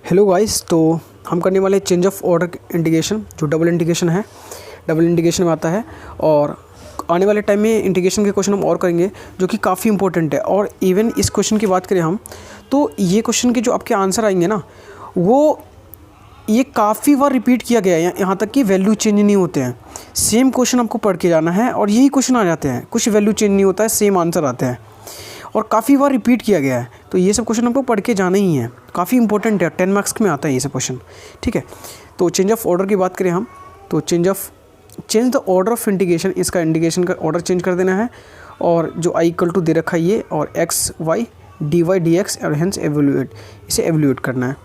Hello guys, तो हम करने वाले चेंज ऑफ ऑर्डर इंटीग्रेशन जो डबल इंटीग्रेशन है, डबल इंटीग्रेशन में आता है। और आने वाले टाइम में इंटीग्रेशन के क्वेश्चन हम और करेंगे जो कि काफ़ी इंपॉर्टेंट है। और इवन इस क्वेश्चन की बात करें हम, तो ये क्वेश्चन के जो आपके आंसर आएंगे ना, वो ये काफ़ी बार रिपीट किया गया है, यहाँ तक कि वैल्यू चेंज नहीं होते हैं। सेम क्वेश्चन आपको पढ़ के जाना है और यही क्वेश्चन आ जाते हैं, कुछ वैल्यू चेंज नहीं होता है, सेम आंसर आते हैं और काफ़ी बार रिपीट किया गया है। तो ये सब क्वेश्चन आपको पढ़ के जाना ही है, काफ़ी इंपॉर्टेंट है, 10 मार्क्स में आता है ये सब क्वेश्चन, ठीक है। तो चेंज ऑफ ऑर्डर की बात करें हम, तो change the order of integration, इसका इंटीग्रेशन का ऑर्डर चेंज कर देना है। और जो आई इक्वल टू दे रखा है ये, और x y d y d x और हेंस एवल्यूएट, इसे एवल्यूएट करना है।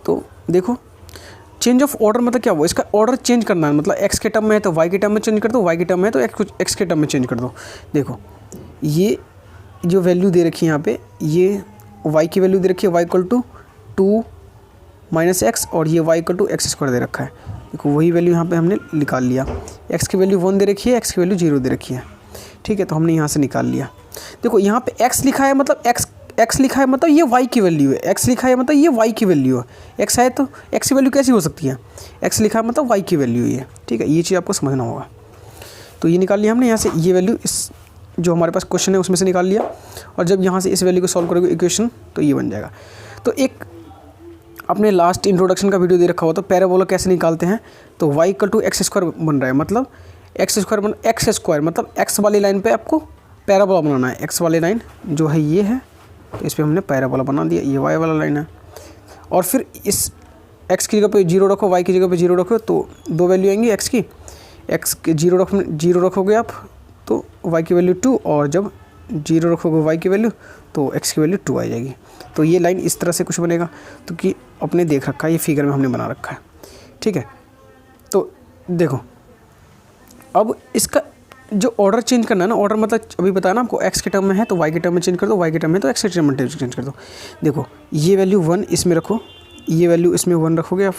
तो देखो चेंज ऑफ ऑर्डर मतलब क्या हुआ, इसका ऑर्डर चेंज करना है। मतलब एक्स के टर्म में है तो वाई के टर्म में चेंज कर दो, वाई के टर्म में है तो एक्स के टर्म में चेंज कर दो। देखो ये जो वैल्यू दे रखी है यहाँ पे, ये y की वैल्यू दे रखी है y equal to 2 minus x, और ये y equal to x square दे रखा है। देखो वही वैल्यू यहाँ पे हमने निकाल लिया। x की वैल्यू 1 दे रखी है, x की वैल्यू 0 दे रखी है, ठीक है। तो हमने यहाँ से निकाल लिया। देखो यहाँ पे x लिखा है मतलब x लिखा है मतलब ये y की वैल्यू है, x लिखा है मतलब ये y की वैल्यू है। x है तो x की वैल्यू कैसी हो सकती है, x लिखा है मतलब y की वैल्यू है, ठीक है। ये चीज़ आपको समझना होगा। तो ये निकाल लिया हमने यहाँ से, ये वैल्यू इस जो हमारे पास क्वेश्चन है उसमें से निकाल लिया। और जब यहाँ से इस वैल्यू को सॉल्व करोगे इक्वेशन, तो ये बन जाएगा। तो एक अपने लास्ट इंट्रोडक्शन का वीडियो दे रखा हुआ, तो पैराबोला कैसे निकालते हैं। तो y equal to x square बन रहा है, मतलब एक्स स्क्वायर मतलब एक्स वाली लाइन पे आपको पैराबोला बनाना है। एक्स वाली लाइन जो है ये है, तो इस पर हमने पैराबोला बना दिया, ये y वाला लाइन है। और फिर इस x की जगह पे 0 रखो, y की जगह पे 0 रखो, तो दो वैल्यू आएंगी x की। x के 0 रखोगे आप तो y की वैल्यू 2, और जब 0 रखोगे y की वैल्यू तो x की वैल्यू 2 आ जाएगी। तो ये लाइन इस तरह से कुछ बनेगा, तो कि अपने देख रखा है, ये फिगर में हमने बना रखा है, ठीक है। तो देखो अब इसका जो ऑर्डर चेंज करना है ना, ऑर्डर मतलब अभी बताया ना आपको, x के टर्म में है तो y के टर्म में चेंज कर दो, y के टर्म में तो x के टर्म में चेंज कर दो। देखो ये वैल्यू 1 इसमें रखो, ये वैल्यू इसमें 1 रखोगे आप,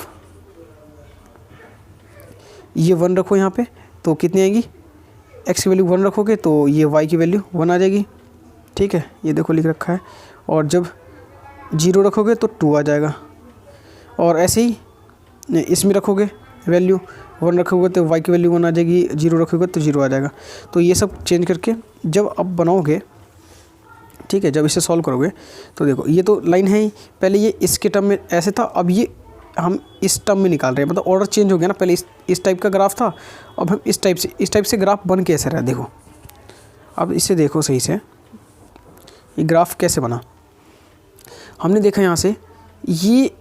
ये 1 रखो यहाँ पे, तो कितनी आएगी, x की वैल्यू 1 रखोगे तो ये y की वैल्यू 1 आ जाएगी, ठीक है। ये देखो लिख रखा है। और जब 0 रखोगे तो 2 आ जाएगा। और ऐसे ही इसमें रखोगे वैल्यू 1 रखोगे तो y की वैल्यू 1 आ जाएगी, 0 रखोगे तो 0 आ जाएगा। तो ये सब चेंज करके जब आप बनाओगे, ठीक है, जब इसे सॉल्व करोगे, तो देखो ये तो लाइन है ही, पहले ये इसके टर्म में ऐसे था, अब ये हम इस टर्म में निकाल रहे हैं, मतलब ऑर्डर चेंज हो गया ना। पहले इस टाइप का ग्राफ था, अब हम इस टाइप से ग्राफ बन के ऐसे रहा है। देखो अब इसे देखो सही से, ये ग्राफ कैसे बना। हमने देखा यहाँ से, ये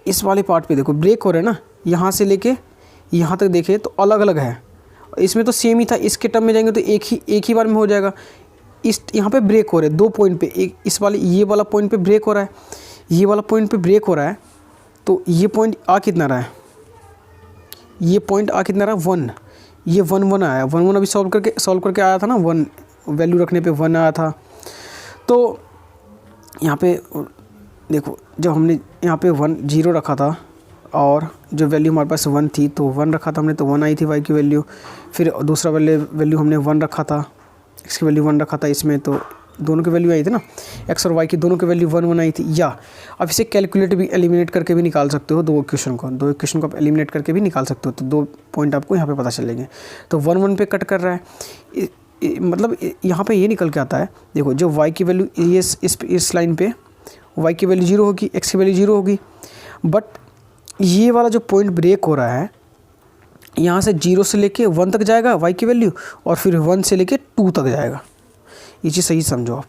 इस वाले पार्ट पे देखो ब्रेक हो रहा है ना, यहाँ से लेके यहाँ तक देखे तो अलग अलग है। इसमें तो सेम ही था, इसके टर्म में जाएंगे तो एक ही बार में हो जाएगा। इस यहाँ पे ब्रेक हो रहे हैं 2 पॉइंट पे, एक इस वाले ये वाला पॉइंट पे ब्रेक हो रहा है, ये वाला पॉइंट पे ब्रेक हो रहा है। तो ये पॉइंट आ कितना रहा है, ये पॉइंट आ कितना रहा है 1, ये 1 आया, 1 अभी सॉल्व करके आया था ना, 1 वैल्यू रखने पे 1 आया था। तो यहाँ पे देखो जब हमने यहाँ पे 0 रखा था, और जो वैल्यू हमारे पास 1 थी, तो 1 रखा था हमने तो 1 आई थी y की वैल्यू। फिर दूसरा वैल्यू हमने 1 रखा था, x की वैल्यू 1 रखा था इसमें, तो दोनों की वैल्यू आई थी ना, x और y की दोनों की वैल्यू 1 आई थी। या अब इसे कैलकुलेट भी, एलिमिनेट करके भी निकाल सकते हो, दो इक्वेशन को आप एलिमिनेट करके भी निकाल सकते हो। तो 2 पॉइंट आपको यहाँ पे पता चलेंगे। तो 1 पे कट कर रहा है, मतलब यहाँ पे ये निकल के आता है। देखो जो y की वैल्यू ये इस लाइन पे y की वैल्यू 0 होगी, x की वैल्यू 0 होगी, बट ये वाला जो पॉइंट ब्रेक हो रहा है, यहाँ से 0 से लेके 1 तक जाएगा y की वैल्यू, और फिर 1 से लेके 2 तक जाएगा। ये चीज़ सही समझो आप।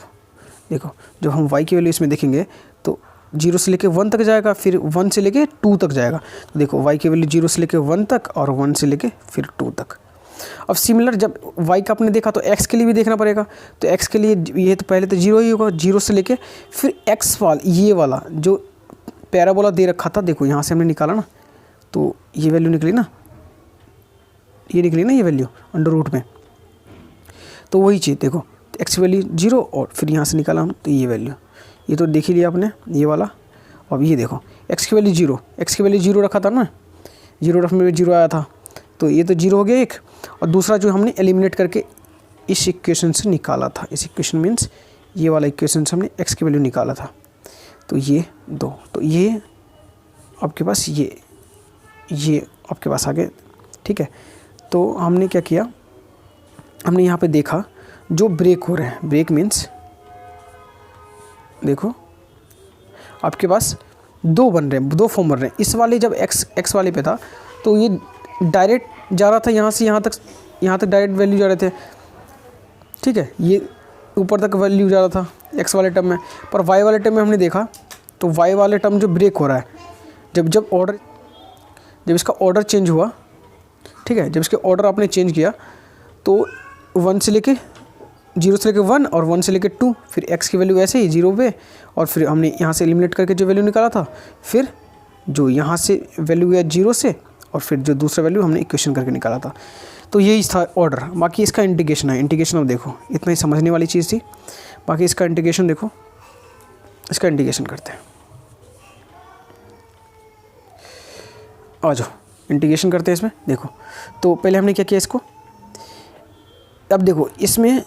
देखो जब हम y की वैल्यू इसमें देखेंगे तो 0 से लेके 1 तक जाएगा, फिर 1 से लेके 2 तक जाएगा। तो देखो y की वैल्यू 0 से लेके 1 तक, और 1 से लेके फिर 2 तक। अब सिमिलर जब y का आपने देखा तो x के लिए भी देखना पड़ेगा। तो x के लिए ये तो पहले तो 0 ही होगा, 0 से लेके फिर x वाला, ये वाला जो पैराबोला दे रखा था, देखो यहाँ से हमने निकाला ना, तो ये वैल्यू निकली ना, ये वैल्यू अंडर रूट में। तो वही चीज़ देखो, एक्स की वैल्यू 0, और फिर यहाँ से निकाला हम तो ये वैल्यू, ये तो देख ही लिया आपने ये वाला। अब ये देखो एक्स की वैल्यू 0 रखा था ना, 0 रखने में 0 आया था, तो ये तो 0 हो गया एक। और दूसरा जो हमने एलिमिनेट करके इस इक्वेशन से निकाला था, इस इक्वेशन मीन्स ये वाला इक्वेशन से हमने एक्स की वैल्यू निकाला था, तो ये 2, तो ये आपके पास ये आपके पास आ गए, ठीक है। तो हमने क्या किया, हमने यहाँ पे देखा जो ब्रेक हो रहे हैं, ब्रेक मीन्स देखो आपके पास दो बन रहे हैं, दो फॉर्म बन रहे हैं। इस वाले जब एक्स वाले पे था तो ये डायरेक्ट जा रहा था यहाँ से यहाँ तक डायरेक्ट वैल्यू जा रहे थे, ठीक है। ये ऊपर तक वैल्यू जा रहा था एक्स वाले टर्म में, पर वाई वाले टर्म में हमने देखा तो वाई वाले टर्म जो ब्रेक हो रहा है, जब इसका ऑर्डर चेंज हुआ, ठीक है, जब इसके ऑर्डर आपने चेंज किया तो 1 से लेके 0 से लेके 1 और 1 से लेके 2, फिर x की वैल्यू ऐसे ही 0 पे, और फिर हमने यहाँ से एलिमिनेट करके जो वैल्यू निकाला था, फिर जो यहाँ से वैल्यू है 0 से, और फिर जो दूसरा वैल्यू हमने इक्वेशन करके निकाला था। तो यही था ऑर्डर। बाकी इसका इंटीग्रेशन है, इंटीग्रेशन अब देखो इतना ही समझने वाली चीज़ थी। बाकी इसका इंटीग्रेशन देखो, इसका इंटीग्रेशन करते हैं, आ जाओ इंटीग्रेशन करते हैं इसमें। देखो तो पहले हमने क्या किया इसको, अब देखो इसमें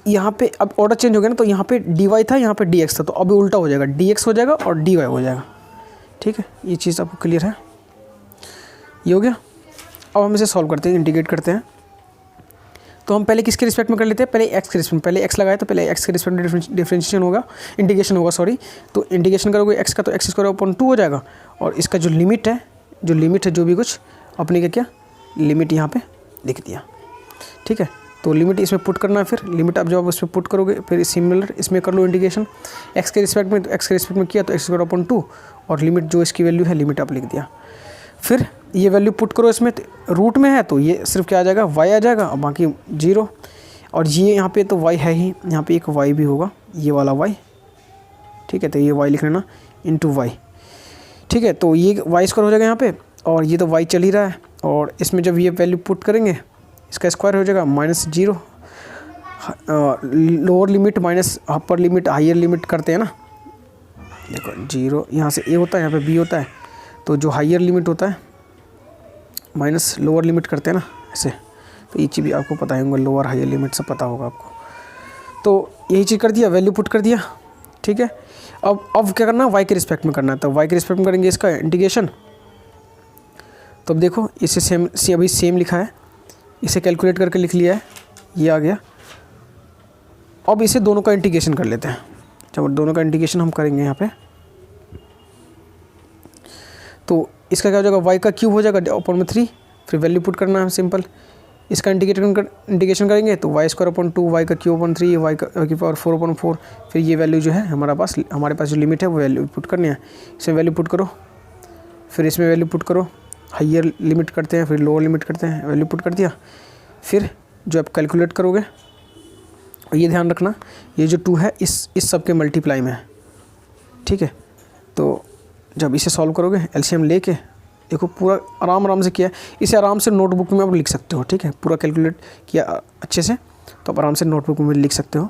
यहाँ पे अब ऑर्डर चेंज हो गया ना, तो यहाँ पे dy था, यहाँ पे dx था, तो अभी उल्टा हो जाएगा, dx हो जाएगा और dy हो जाएगा, ठीक है। ये चीज़ आपको क्लियर है, ये हो गया। अब हम इसे सॉल्व करते हैं, इंटीग्रेट करते हैं। तो हम पहले किसके रिस्पेक्ट में कर लेते हैं, पहले x के रिस्पेक्ट, पहले x लगाए तो पहले x के रिस्पेक्ट में डिफरेंशिएशन होगा, इंटीग्रेशन होगा सॉरी। तो इंटीग्रेशन करोगे x का तो x² हो जाएगा, और इसका जो लिमिट है जो भी कुछ अपने क्या किया, लिमिट यहाँ पे लिख दिया, ठीक है। तो लिमिट इसमें पुट करना है, फिर लिमिट आप जब आप इसमें पुट करोगे फिर सिमिलर इसमें कर लो इंटीग्रेशन x के रिस्पेक्ट में, तो x के रिस्पेक्ट में किया तो x²/2, और लिमिट जो इसकी वैल्यू है लिमिट आप लिख दिया। फिर ये वैल्यू पुट करो इसमें, रूट में है तो ये सिर्फ क्या आ जाएगा, y आ जाएगा, और बाकी 0, और ये यहाँ पे तो y है ही, यहाँ पे एक y भी होगा, ये वाला y, ठीक है। तो ये y लिख लेना इंटू y, ठीक है। तो ये y² हो जाएगा यहाँ पे, और ये तो y चल ही रहा है, और इसमें जब ये वैल्यू पुट करेंगे इसका स्क्वायर हो जाएगा -0, lower limit minus upper limit higher limit करते हैं ना, देखो 0 यहाँ से a होता है, यहाँ पे b होता है, तो जो हायर लिमिट होता है माइनस लोअर लिमिट करते हैं ना ऐसे, तो ये चीज़ भी आपको पता होगा, लोअर हायर लिमिट सब पता होगा आपको। तो यही चीज़ कर दिया, वैल्यू पुट कर दिया, ठीक है। अब क्या करना है, y के रिस्पेक्ट में करना है, तो y के रिस्पेक्ट में करेंगे इसका इंटीग्रेशन। तो अब देखो इसे अभी सेम लिखा है, इसे कैलकुलेट करके लिख लिया है, ये आ गया। अब इसे दोनों का इंटीग्रेशन कर लेते हैं। जब दोनों का इंटीग्रेशन हम करेंगे यहाँ पे, तो इसका क्या हो जाएगा, y का क्यूब हो जाएगा ऊपर में 3, फिर वैल्यू पुट करना है सिंपल। इसका इंटीग्रेशन करेंगे तो y²/2, y का क्यूब/3, y की पावर 4/4, फिर ये वैल्यू जो है हमारे पास जो लिमिट है वो वैल्यू पुट करनी है। इसमें वैल्यू पुट करो, फिर इसमें वैल्यू पुट करो, हाइयर लिमिट करते हैं, फिर लोअर लिमिट करते हैं, वैल्यू पुट कर दिया। फिर जो आप कैलकुलेट करोगे, ये ध्यान रखना ये जो 2 है इस सब के मल्टीप्लाई में है, ठीक है। तो जब इसे सॉल्व करोगे एलसीएम लेके, देखो पूरा आराम से किया है, इसे आराम से नोटबुक में आप लिख सकते हो, ठीक है। पूरा कैलकुलेट किया अच्छे से, तो आप आराम से नोटबुक में लिख सकते हो।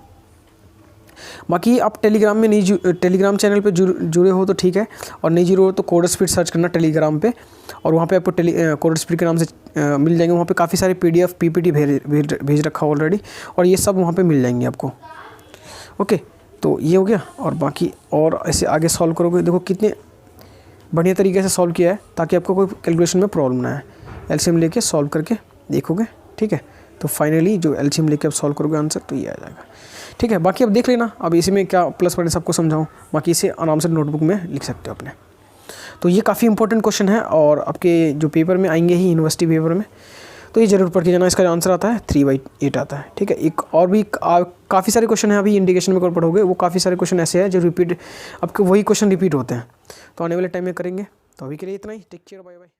बाकी आप टेलीग्राम में टेलीग्राम चैनल पे जुड़े हो तो ठीक है, और नहीं जुड़े हो तो कोड स्पीड सर्च करना टेलीग्राम पे, और वहाँ पे आपको कोड स्पीड के नाम से मिल जाएंगे। वहाँ पे काफ़ी सारे PDF PPT भेज रखा ऑलरेडी, और ये सब वहाँ पे मिल जाएंगे आपको। ओके, तो ये हो गया। और बाकी और ऐसे आगे सॉल्व करोगे, देखो कितने बढ़िया तरीके से सॉल्व किया है, ताकि आपको कोई कैलकुलेशन में प्रॉब्लम ना आए। एलसीएम लेके सॉल्व करके देखोगे, ठीक है। तो फाइनली जो एलसीएम लेके आप सॉल्व करोगे आंसर, तो ये आ जाएगा, ठीक है। बाकी अब देख लेना, अब इसी में क्या प्लस माइनस सबको समझाऊँ, बाकी इसे आराम से नोटबुक में लिख सकते हो अपने। तो ये काफ़ी इंपॉर्टेंट क्वेश्चन है, और आपके जो पेपर में आएंगे ही, यूनिवर्सिटी पेपर में, तो ये जरूर पढ़ के जाना। इसका आंसर आता है 3/8 आता है, ठीक है। एक और भी काफ़ी सारे क्वेश्चन है, अभी इंडिकेशन में कौन पढ़ोगे, वो काफ़ी सारे क्वेश्चन ऐसे हैं जो रिपीट, आपके वही क्वेश्चन रिपीट होते हैं, तो आने वाले टाइम में करेंगे। तो अभी के लिए इतना ही, टेक केयर, बाय बाय।